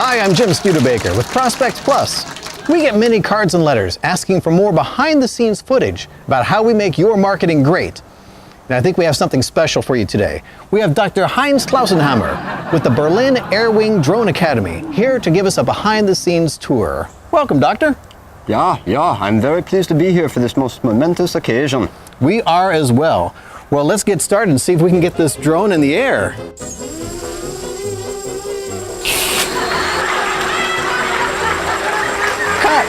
Hi, I'm Jim Studebaker with ProspectsPLUS. We get many cards and letters asking for more behind-the-scenes footage about how we make your marketing great. And I think we have something special for you today. We have Dr. Heinz Klausenhammer with the Berlin Air Wing Drone Academy here to give us a behind-the-scenes tour. Welcome, Doctor. Yeah, I'm very pleased to be here for this most momentous occasion. We are as well. Well, let's get started and see if we can get this drone in the air. Cut!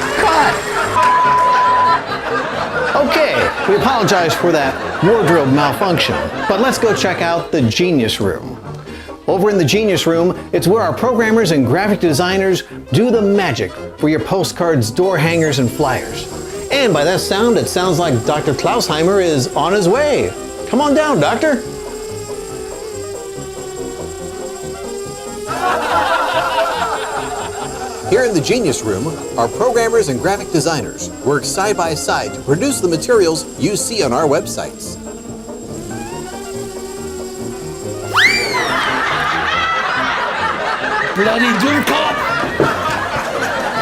Okay, we apologize for that wardrobe malfunction, but let's go check out the Genius Room. Over in the Genius Room, it's where our programmers and graphic designers do the magic for your postcards, door hangers, and flyers. And by that sound, it sounds like Dr. Klausheimer is on his way. Come on down, Doctor. Here in the Genius Room, our programmers and graphic designers work side by side to produce the materials you see on our websites. Bloody Doomcop!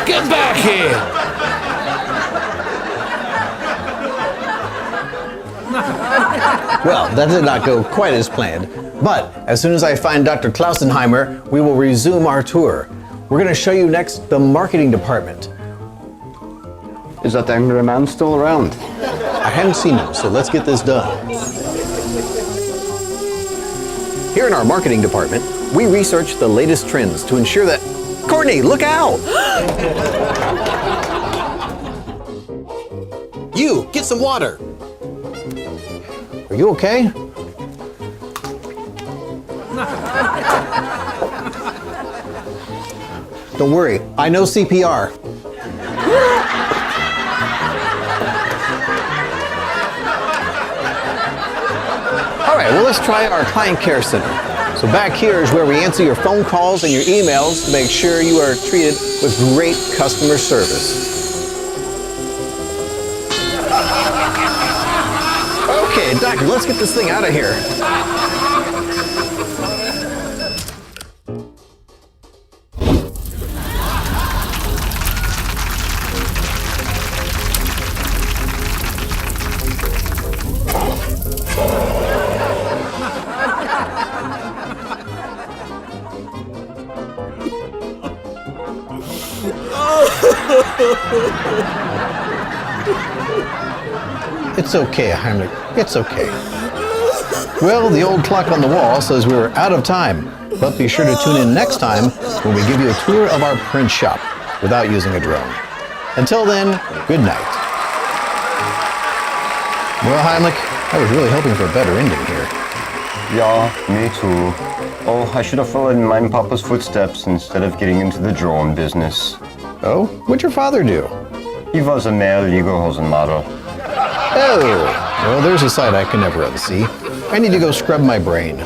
Get back here! Well, that did not go quite as planned, but as soon as I find Dr. Klausenheimer, we will resume our tour. We're going to show you next the marketing department. Is that angry man still around? I haven't seen him, so let's get this done. Here in our marketing department, we research the latest trends to ensure that... Courtney, look out! You, get some water. Are you okay? Don't worry, I know CPR. All right, well, let's try our client care center. So back here is where we answer your phone calls and your emails to make sure you are treated with great customer service. Okay, Doctor, let's get this thing out of here. It's okay, Heinrich. It's okay. Well, the old clock on the wall says we were out of time, but be sure to tune in next time when we give you a tour of our print shop without using a drone. Until then, good night. Well, Heinrich, I was really hoping for a better ending here. Yeah, me too. Oh, I should have followed in my papa's footsteps instead of getting into the drone business. Oh, what'd your father do? He was a male Lederhosen model. Oh, well, there's a side I can never unsee. I need to go scrub my brain.